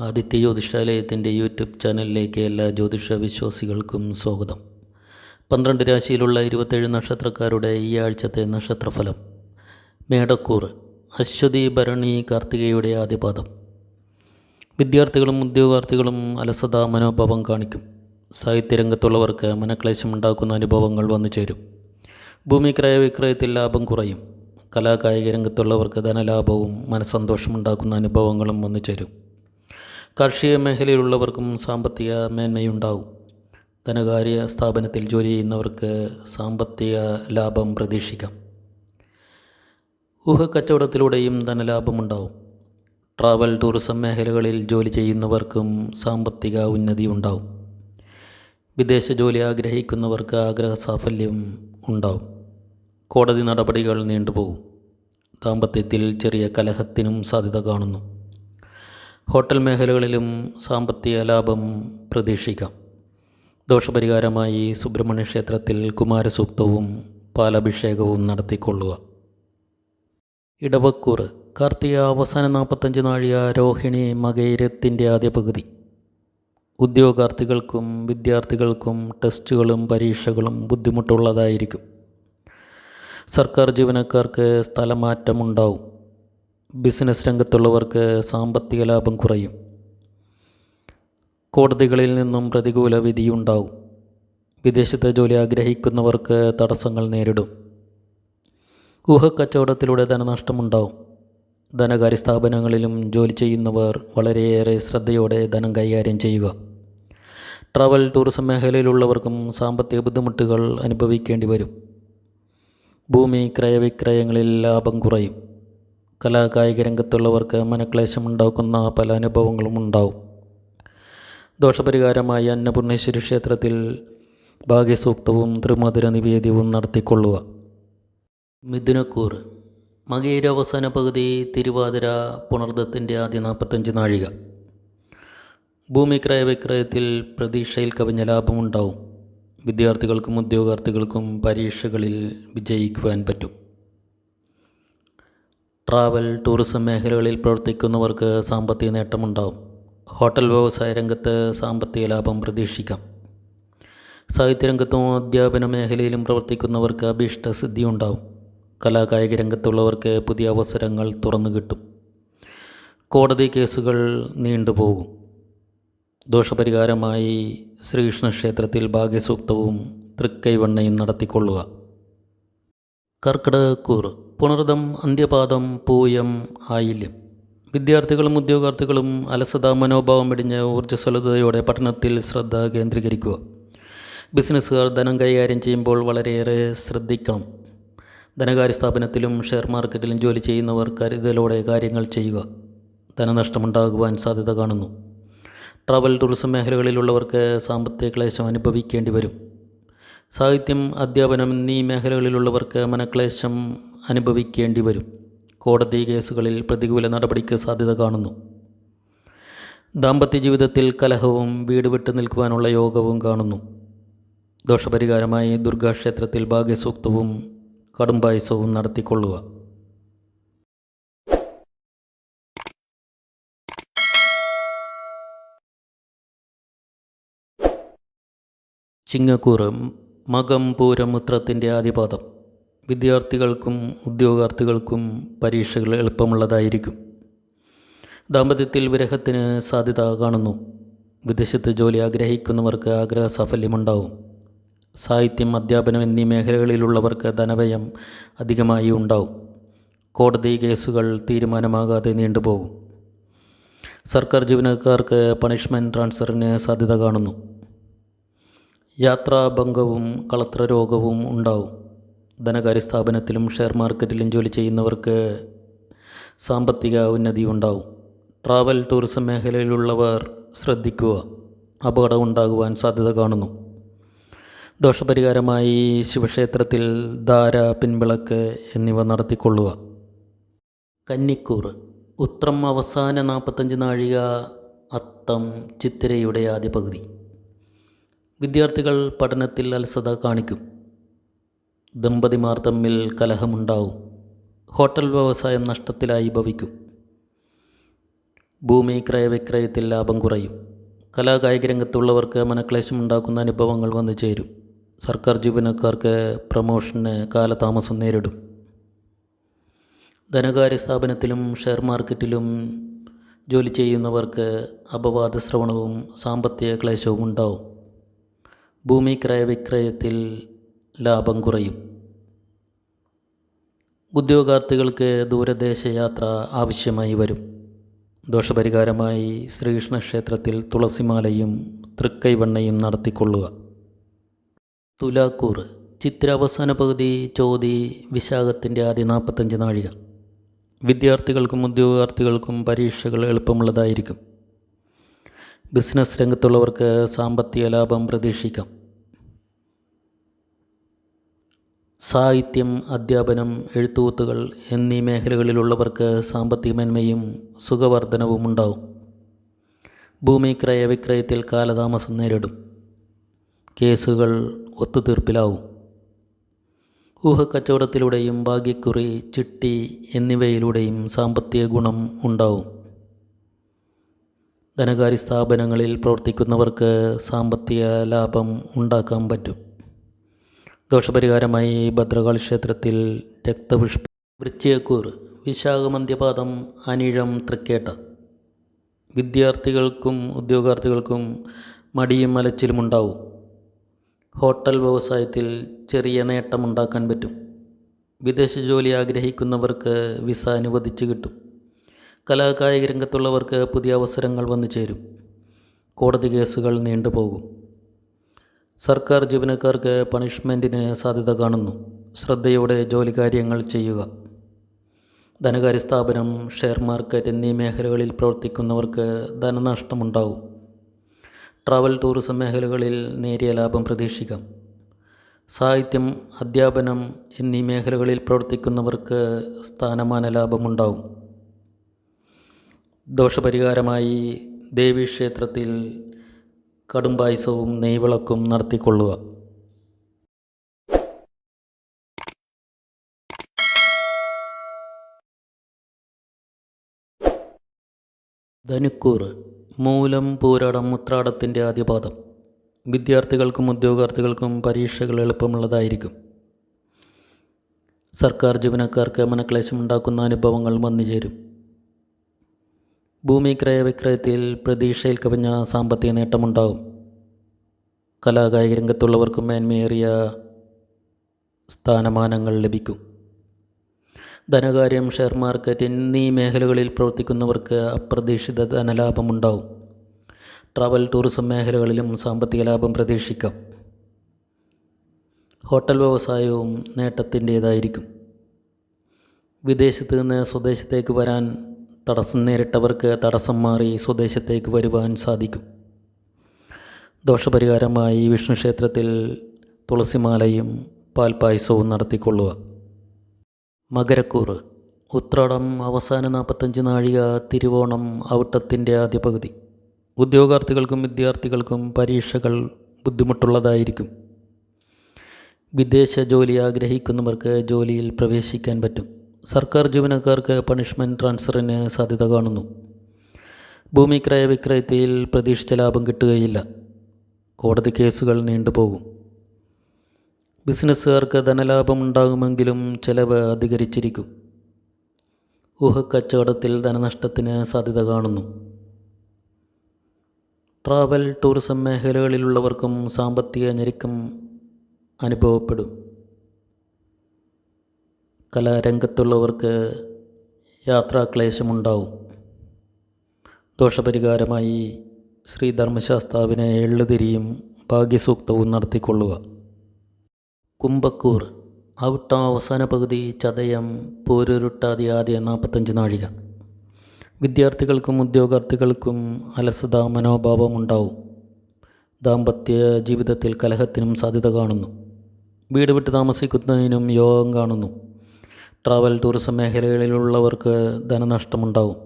Aditya ജ്യോതിഷാലയത്തിൻ്റെ YouTube ചാനലിലേക്ക് എല്ലാ ജ്യോതിഷ വിശ്വാസികൾക്കും സ്വാഗതം. 12 രാശിയിലുള്ള 27 നക്ഷത്രക്കാരുടെ ഈ ആഴ്ചത്തെ നക്ഷത്രഫലം. മേടക്കൂർ, അശ്വതി, ഭരണി, കാർത്തികയുടെ ആദ്യപാദം. വിദ്യാർത്ഥികളും ഉദ്യോഗാർത്ഥികളും അലസത മനോഭാവം കാണിക്കും. സാഹിത്യരംഗത്തുള്ളവർക്ക് മനക്ലേശമുണ്ടാക്കുന്ന അനുഭവങ്ങൾ വന്നു ചേരും. ഭൂമി ക്രയവിക്രയത്തിൽ ലാഭം കുറയും. കലാകായിക രംഗത്തുള്ളവർക്ക് ധനലാഭവും മനസ്സന്തോഷമുണ്ടാക്കുന്ന അനുഭവങ്ങളും വന്നു ചേരും. കാർഷിക മേഖലയിലുള്ളവർക്കും സാമ്പത്തിക മേന്മയുണ്ടാവും. ധനകാര്യ സ്ഥാപനത്തിൽ ജോലി ചെയ്യുന്നവർക്ക് സാമ്പത്തിക ലാഭം പ്രതീക്ഷിക്കാം. ഊഹക്കച്ചവടത്തിലൂടെയും ധനലാഭമുണ്ടാവും. ട്രാവൽ ടൂറിസം മേഖലകളിൽ ജോലി ചെയ്യുന്നവർക്കും സാമ്പത്തിക ഉന്നതി ഉണ്ടാവും. വിദേശ ജോലി ആഗ്രഹിക്കുന്നവർക്ക് ആഗ്രഹ സാഫല്യം ഉണ്ടാവും. കോടതി നടപടികൾ നീണ്ടുപോകും. ദാമ്പത്യത്തിൽ ചെറിയ കലഹത്തിനും സാധ്യത കാണുന്നു. ഹോട്ടൽ മേഖലകളിലും സാമ്പത്തിക ലാഭം പ്രതീക്ഷിക്കാം. ദോഷപരിഹാരമായി സുബ്രഹ്മണ്യ ക്ഷേത്രത്തിൽ കുമാരസൂക്തവും പാലഭിഷേകവും നടത്തിക്കൊള്ളുക. ഇടവക്കൂർ, കാർത്തിക അവസാന 45 നാഴിക, രോഹിണി, മകയിരത്തിൻ്റെ ആദ്യ പകുതി. ഉദ്യോഗാർത്ഥികൾക്കും വിദ്യാർത്ഥികൾക്കും ടെസ്റ്റുകളും പരീക്ഷകളും ബുദ്ധിമുട്ടുള്ളതായിരിക്കും. സർക്കാർ ജീവനക്കാർക്ക് സ്ഥലമാറ്റമുണ്ടാവും. ബിസിനസ് രംഗത്തുള്ളവർക്ക് സാമ്പത്തിക ലാഭം കുറയും. കോടതികളിൽ നിന്നും പ്രതികൂല വിധിയുണ്ടാവും. വിദേശത്തെ ജോലി ആഗ്രഹിക്കുന്നവർക്ക് തടസ്സങ്ങൾ നേരിടും. ഊഹക്കച്ചവടത്തിലൂടെ ധനനഷ്ടമുണ്ടാവും. ധനകാര്യ സ്ഥാപനങ്ങളിലും ജോലി ചെയ്യുന്നവർ വളരെയേറെ ശ്രദ്ധയോടെ ധനം കൈകാര്യം ചെയ്യുക. ട്രാവൽ ടൂറിസം മേഖലയിലുള്ളവർക്കും സാമ്പത്തിക ബുദ്ധിമുട്ടുകൾ അനുഭവിക്കേണ്ടി വരും. ഭൂമി ക്രയവിക്രയങ്ങളിൽ ലാഭം കുറയും. കലാകായിക രംഗത്തുള്ളവർക്ക് മനക്ലേശമുണ്ടാക്കുന്ന പല അനുഭവങ്ങളും ഉണ്ടാവും. ദോഷപരിഹാരമായി അന്നപൂർണേശ്വരി ക്ഷേത്രത്തിൽ ഭാഗ്യസൂക്തവും ത്രിമധുര നിവേദ്യവും നടത്തിക്കൊള്ളുക. മിഥുനക്കൂർ, മകയിര അവസാന പകുതി, തിരുവാതിര, പുണർദത്തിൻ്റെ ആദ്യ 45 നാഴിക. ഭൂമി ക്രയവിക്രയത്തിൽ പ്രതീക്ഷയിൽ കവിഞ്ഞ ലാഭമുണ്ടാവും. വിദ്യാർത്ഥികൾക്കും ഉദ്യോഗാർത്ഥികൾക്കും പരീക്ഷകളിൽ വിജയിക്കുവാൻ പറ്റും. ട്രാവൽ ടൂറിസം മേഖലകളിൽ പ്രവർത്തിക്കുന്നവർക്ക് സാമ്പത്തിക നേട്ടമുണ്ടാവും. ഹോട്ടൽ വ്യവസായ രംഗത്ത് സാമ്പത്തിക ലാഭം പ്രതീക്ഷിക്കാം. സാഹിത്യരംഗത്തും അധ്യാപന മേഖലയിലും പ്രവർത്തിക്കുന്നവർക്ക് അഭീഷ്ടസിദ്ധി ഉണ്ടാവും. കലാകായിക രംഗത്തുള്ളവർക്ക് പുതിയ അവസരങ്ങൾ തുറന്നു കിട്ടും. കോടതി കേസുകൾ നീണ്ടുപോകും. ദോഷപരിഹാരമായി ശ്രീകൃഷ്ണ ക്ഷേത്രത്തിൽ ഭാഗ്യസൂക്തവും തൃക്കൈവണ്ണയും നടത്തിക്കൊള്ളുക. കർക്കിടകക്കൂർ, പുണർദം, അന്ത്യപാദം, പൂയം, ആയില്യം. വിദ്യാർത്ഥികളും ഉദ്യോഗാർത്ഥികളും അലസത മനോഭാവം വെടിഞ്ഞ് ഊർജ്ജസ്വലതയോടെ പഠനത്തിൽ ശ്രദ്ധ കേന്ദ്രീകരിക്കുക. ബിസിനസ്സുകാർ ധനം കൈകാര്യം ചെയ്യുമ്പോൾ വളരെയേറെ ശ്രദ്ധിക്കണം. ധനകാര്യ സ്ഥാപനത്തിലും ഷെയർ മാർക്കറ്റിലും ജോലി ചെയ്യുന്നവർ കരുതലോടെ കാര്യങ്ങൾ ചെയ്യുക. ധനനഷ്ടമുണ്ടാകുവാൻ സാധ്യത കാണുന്നു. ട്രാവൽ ടൂറിസം മേഖലകളിലുള്ളവർക്ക് സാമ്പത്തിക ക്ലേശം അനുഭവിക്കേണ്ടി വരും. സാഹിത്യം, അധ്യാപനം എന്നീ മേഖലകളിലുള്ളവർക്ക് മനക്ലേശം അനുഭവിക്കേണ്ടി വരും. കോടതി കേസുകളിൽ പ്രതികൂല നടപടിക്ക് സാധ്യത കാണുന്നു. ദാമ്പത്യ ജീവിതത്തിൽ കലഹവും വീട് വിട്ടു നിൽക്കുവാനുള്ള യോഗവും കാണുന്നു. ദോഷപരിഹാരമായി ദുർഗാക്ഷേത്രത്തിൽ ഭാഗ്യസൂക്തവും കടുംപായസവും നടത്തിക്കൊള്ളുക. ചിങ്ങക്കൂർ, മകം, പൂരം, ഉത്രത്തിൻ്റെ ആദ്യപാദം. വിദ്യാർത്ഥികൾക്കും ഉദ്യോഗാർത്ഥികൾക്കും പരീക്ഷകൾ എളുപ്പമുള്ളതായിരിക്കും. ദാമ്പത്യത്തിൽ വിരഹത്തിന് സാധ്യത കാണുന്നു. വിദേശത്ത് ജോലി ആഗ്രഹിക്കുന്നവർക്ക് ആഗ്രഹ സാഫല്യമുണ്ടാവും. സാഹിത്യം, അധ്യാപനം എന്നീ മേഖലകളിലുള്ളവർക്ക് ധനവ്യയം അധികമായി ഉണ്ടാവും. കോടതി കേസുകൾ തീരുമാനമാകാതെ നീണ്ടുപോകും. സർക്കാർ ജീവനക്കാർക്ക് പണിഷ്മെൻറ്റ് ട്രാൻസ്ഫറിന് സാധ്യത കാണുന്നു. യാത്രാഭംഗവും കളത്രരോഗവും ഉണ്ടാവും. ധനകാര്യ സ്ഥാപനത്തിലും ഷെയർ മാർക്കറ്റിലും ജോലി ചെയ്യുന്നവർക്ക് സാമ്പത്തിക ഉന്നതി ഉണ്ടാവും. ട്രാവൽ ടൂറിസം മേഖലയിലുള്ളവർ ശ്രദ്ധിക്കുക. അപകടം ഉണ്ടാകുവാൻ സാധ്യത കാണുന്നു. ദോഷപരിഹാരമായി ശിവക്ഷേത്രത്തിൽ ധാര, പിൻവിളക്ക് എന്നിവ നടത്തിക്കൊള്ളുക. കന്നിക്കൂർ, ഉത്രം അവസാന 45 നാഴിക, അത്തം, ചിത്തിരയുടെ ആദ്യ പകുതി. വിദ്യാർത്ഥികൾ പഠനത്തിൽ അലസത കാണിക്കും. ദമ്പതിമാർ തമ്മിൽ കലഹമുണ്ടാവും. ഹോട്ടൽ വ്യവസായം നഷ്ടത്തിലായി ഭവിക്കും. ഭൂമി ക്രയവിക്രയത്തിൽ ലാഭം കുറയും. കലാകായിക രംഗത്തുള്ളവർക്ക് മനക്ലേശമുണ്ടാക്കുന്ന അനുഭവങ്ങൾ വന്നു ചേരും. സർക്കാർ ജീവനക്കാർക്ക് പ്രമോഷന് കാലതാമസം നേരിടും. ധനകാര്യ സ്ഥാപനത്തിലും ഷെയർ മാർക്കറ്റിലും ജോലി ചെയ്യുന്നവർക്ക് അപവാദ ശ്രവണവും സാമ്പത്തിക ക്ലേശവും ഉണ്ടാവും. ഭൂമി ക്രയവിക്രയത്തിൽ ലാഭം കുറയും. ഉദ്യോഗാർത്ഥികൾക്ക് ദൂരദേശ യാത്ര ആവശ്യമായി വരും. ദോഷപരിഹാരമായി ശ്രീകൃഷ്ണ ക്ഷേത്രത്തിൽ തുളസിമാലയും തൃക്കൈവെണ്ണയും നടത്തിക്കൊള്ളുക. തുലാക്കൂർ ചിത്ര അവസാന പകുതി ചോതി വിശാഖത്തിൻ്റെ ആദ്യ 45 നാഴിക. വിദ്യാർത്ഥികൾക്കും ഉദ്യോഗാർത്ഥികൾക്കും പരീക്ഷകൾ എളുപ്പമുള്ളതായിരിക്കും. ബിസിനസ് രംഗത്തുള്ളവർക്ക് സാമ്പത്തിക ലാഭം പ്രതീക്ഷിക്കാം. സാഹിത്യം, അധ്യാപനം, എഴുത്തുകൂത്തുകൾ എന്നീ മേഖലകളിലുള്ളവർക്ക് സാമ്പത്തിക മേന്മയും സുഖവർദ്ധനവും ഉണ്ടാവും. ഭൂമി ക്രയവിക്രയത്തിൽ കാലതാമസം നേരിടും. കേസുകൾ ഒത്തുതീർപ്പിലാവും. ഊഹക്കച്ചവടത്തിലൂടെയും ഭാഗ്യക്കുറി, ചിട്ടി എന്നിവയിലൂടെയും സാമ്പത്തിക ഗുണം ഉണ്ടാവും. ധനകാര്യ സ്ഥാപനങ്ങളിൽ പ്രവർത്തിക്കുന്നവർക്ക് സാമ്പത്തിക ലാഭം ഉണ്ടാക്കാൻ പറ്റും. ദോഷപരിഹാരമായി ഭദ്രകാളി ക്ഷേത്രത്തിൽ രക്തപുഷ്പം. വൃശ്ചികക്കൂർ വിശാഖമന്ത്യപാദം അനിഴം തൃക്കേട്ട. വിദ്യാർത്ഥികൾക്കും ഉദ്യോഗാർത്ഥികൾക്കും മടിയും അലച്ചിലും ഉണ്ടാവും. ഹോട്ടൽ വ്യവസായത്തിൽ ചെറിയ നേട്ടമുണ്ടാക്കാൻ പറ്റും. വിദേശ ജോലി ആഗ്രഹിക്കുന്നവർക്ക് വിസ അനുവദിച്ച് കിട്ടും. കലാകായിക രംഗത്തുള്ളവർക്ക് പുതിയ അവസരങ്ങൾ വന്നു ചേരും. കോടതി കേസുകൾ നീണ്ടുപോകും. സർക്കാർ ജീവനക്കാർക്ക് പണിഷ്മെൻറ്റിന് സാധ്യത കാണുന്നു. ശ്രദ്ധയോടെ ജോലി കാര്യങ്ങൾ ചെയ്യുക. ധനകാര്യ സ്ഥാപനം, ഷെയർ മാർക്കറ്റ് എന്നീ മേഖലകളിൽ പ്രവർത്തിക്കുന്നവർക്ക് ധനനഷ്ടമുണ്ടാവും. ട്രാവൽ ടൂറിസം മേഖലകളിൽ നേരിയ ലാഭം പ്രതീക്ഷിക്കാം. സാഹിത്യം, അധ്യാപനം എന്നീ മേഖലകളിൽ പ്രവർത്തിക്കുന്നവർക്ക് സ്ഥാനമാന ലാഭമുണ്ടാവും. ദോഷപരിഹാരമായി ദേവീക്ഷേത്രത്തിൽ കടുംപായസവും നെയ്വിളക്കും നടത്തിക്കൊള്ളുക. ധനുക്കൂർ മൂലം, പൂരാടം, ഉത്രാടത്തിൻ്റെ ആദ്യപാദം. വിദ്യാർത്ഥികൾക്കും ഉദ്യോഗാർത്ഥികൾക്കും പരീക്ഷകൾ എളുപ്പമുള്ളതായിരിക്കും. സർക്കാർ ജീവനക്കാർക്ക് മനക്ലേശമുണ്ടാക്കുന്ന അനുഭവങ്ങൾ വന്നുചേരും. ഭൂമി ക്രയവിക്രയത്തിൽ പ്രതീക്ഷയിൽ കവിഞ്ഞ സാമ്പത്തിക നേട്ടമുണ്ടാകും. കലാകായിക രംഗത്തുള്ളവർക്കും മേന്മയേറിയ സ്ഥാനമാനങ്ങൾ ലഭിക്കും. ധനകാര്യം, ഷെയർ മാർക്കറ്റ് എന്നീ മേഖലകളിൽ പ്രവർത്തിക്കുന്നവർക്ക് അപ്രതീക്ഷിത ധനലാഭമുണ്ടാവും. ട്രാവൽ ടൂറിസം മേഖലകളിലും സാമ്പത്തിക ലാഭം പ്രതീക്ഷിക്കാം. ഹോട്ടൽ വ്യവസായവും നേട്ടത്തിൻ്റേതായിരിക്കും. വിദേശത്ത് നിന്ന് സ്വദേശത്തേക്ക് വരാൻ തടസ്സം നേരിട്ടവർക്ക് തടസ്സം മാറി സ്വദേശത്തേക്ക് വരുവാൻ സാധിക്കും. ദോഷപരിഹാരമായി വിഷ്ണു ക്ഷേത്രത്തിൽ തുളസിമാലയും പാൽപ്പായസവും നടത്തിക്കൊള്ളുക. മകരക്കൂർ ഉത്രാടം അവസാന 45 നാഴിക, തിരുവോണം അവിട്ടത്തിൻ്റെ ആദ്യ പകുതി. ഉദ്യോഗാർത്ഥികൾക്കും വിദ്യാർത്ഥികൾക്കും പരീക്ഷകൾ ബുദ്ധിമുട്ടുള്ളതായിരിക്കും. വിദേശ ജോലി ആഗ്രഹിക്കുന്നവർക്ക് ജോലിയിൽ പ്രവേശിക്കാൻ പറ്റും. സർക്കാർ ജീവനക്കാർക്ക് പണിഷ്മെൻറ്റ് ട്രാൻസ്ഫറിന് സാധ്യത കാണുന്നു. ഭൂമി ക്രയവിക്രയത്തിൽ പ്രതീക്ഷിച്ച ലാഭം കിട്ടുകയില്ല. കോടതി കേസുകൾ നീണ്ടുപോകും. ബിസിനസ്സുകാർക്ക് ധനലാഭം ഉണ്ടാകുമെങ്കിലും ചെലവ് അധികരിച്ചിരിക്കും. ഊഹക്കച്ചവടത്തിൽ ധനനഷ്ടത്തിന് സാധ്യത കാണുന്നു. ട്രാവൽ ടൂറിസം മേഖലകളിലുള്ളവർക്കും സാമ്പത്തിക ഞെരുക്കം അനുഭവപ്പെടും. കലാരംഗത്തുള്ളവർക്ക് യാത്രാക്ലേശമുണ്ടാവും. ദോഷപരിഹാരമായി ശ്രീധർമ്മശാസ്താവിന് എള്ളുതിരിയും ഭാഗ്യസൂക്തവും നടത്തിക്കൊള്ളുക. കുംഭക്കൂർ അവിട്ടം അവസാന പകുതി, ചതയം പോരുരുട്ടാതി ആദ്യ 45 നാഴിക. വിദ്യാർത്ഥികൾക്കും ഉദ്യോഗാർത്ഥികൾക്കും അലസത മനോഭാവമുണ്ടാവും. ദാമ്പത്യ ജീവിതത്തിൽ കലഹത്തിനും സാധ്യത കാണുന്നു. വീട് വിട്ട് താമസിക്കുന്നതിനും യോഗം കാണുന്നു. ട്രാവൽ ടൂറിസം മേഖലകളിലുള്ളവർക്ക് ധനനഷ്ടമുണ്ടാവും.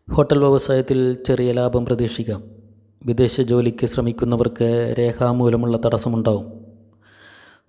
ഹോട്ടൽ വ്യവസായത്തിൽ ചെറിയ ലാഭം പ്രതീക്ഷിക്കാം. വിദേശ ജോലിക്ക് ശ്രമിക്കുന്നവർക്ക് രേഖാമൂലമുള്ള തടസ്സമുണ്ടാവും.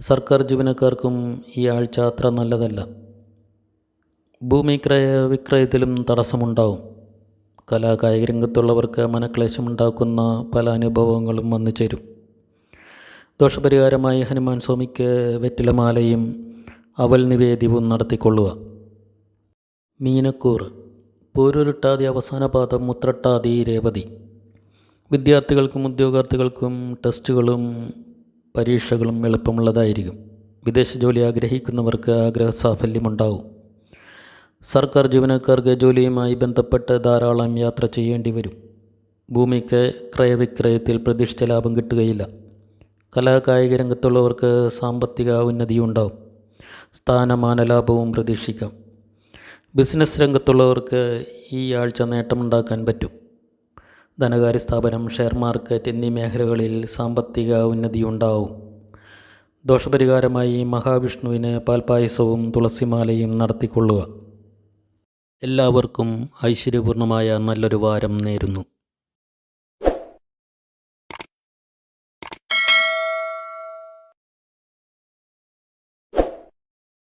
സർക്കാർ ജീവനക്കാർക്കും ഈ ആഴ്ച അത്ര നല്ലതല്ല. ഭൂമി ക്രയവിക്രയത്തിലും തടസ്സമുണ്ടാവും. കലാകായിക രംഗത്തുള്ളവർക്ക് മനക്ലേശമുണ്ടാക്കുന്ന പല അനുഭവങ്ങളും വന്നു ചേരും. ദോഷപരിഹാരമായി ഹനുമാൻ സ്വാമിക്ക് വെറ്റിലമാലയും അവൽ നിവേദ്യവും നടത്തിക്കൊള്ളുക. മീനക്കൂറ് പൂരുരുട്ടാതി അവസാന പാദം ഉത്രട്ടാതി രേവതി. വിദ്യാർത്ഥികൾക്കും ഉദ്യോഗാർത്ഥികൾക്കും ടെസ്റ്റുകളും പരീക്ഷകളും എളുപ്പമുള്ളതായിരിക്കും. വിദേശ ജോലി ആഗ്രഹിക്കുന്നവർക്ക് ആഗ്രഹ സാഫല്യമുണ്ടാവും. സർക്കാർ ജീവനക്കാർക്ക് ജോലിയുമായി ബന്ധപ്പെട്ട് ധാരാളം യാത്ര ചെയ്യേണ്ടി വരും. ഭൂമിക്ക് ക്രയവിക്രയത്തിൽ പ്രതീക്ഷിച്ച ലാഭം കിട്ടുകയില്ല. കലാകായിക രംഗത്തുള്ളവർക്ക് സാമ്പത്തിക ഉന്നതിയുണ്ടാവും. സ്ഥാനമാന ലാഭവും പ്രതീക്ഷിക്കാം. ബിസിനസ് രംഗത്തുള്ളവർക്ക് ഈ ആഴ്ച നേട്ടമുണ്ടാക്കാൻ പറ്റും. ധനകാര്യ സ്ഥാപനം, ഷെയർ മാർക്കറ്റ് എന്നീ മേഖലകളിൽ സാമ്പത്തിക ഉന്നതിയുണ്ടാവും. ദോഷപരിഹാരമായി മഹാവിഷ്ണുവിന് പാൽപ്പായസവും തുളസിമാലയും നടത്തിക്കൊള്ളുക. എല്ലാവർക്കും ഐശ്വര്യപൂർണമായ നല്ലൊരു വാരം നേരുന്നു.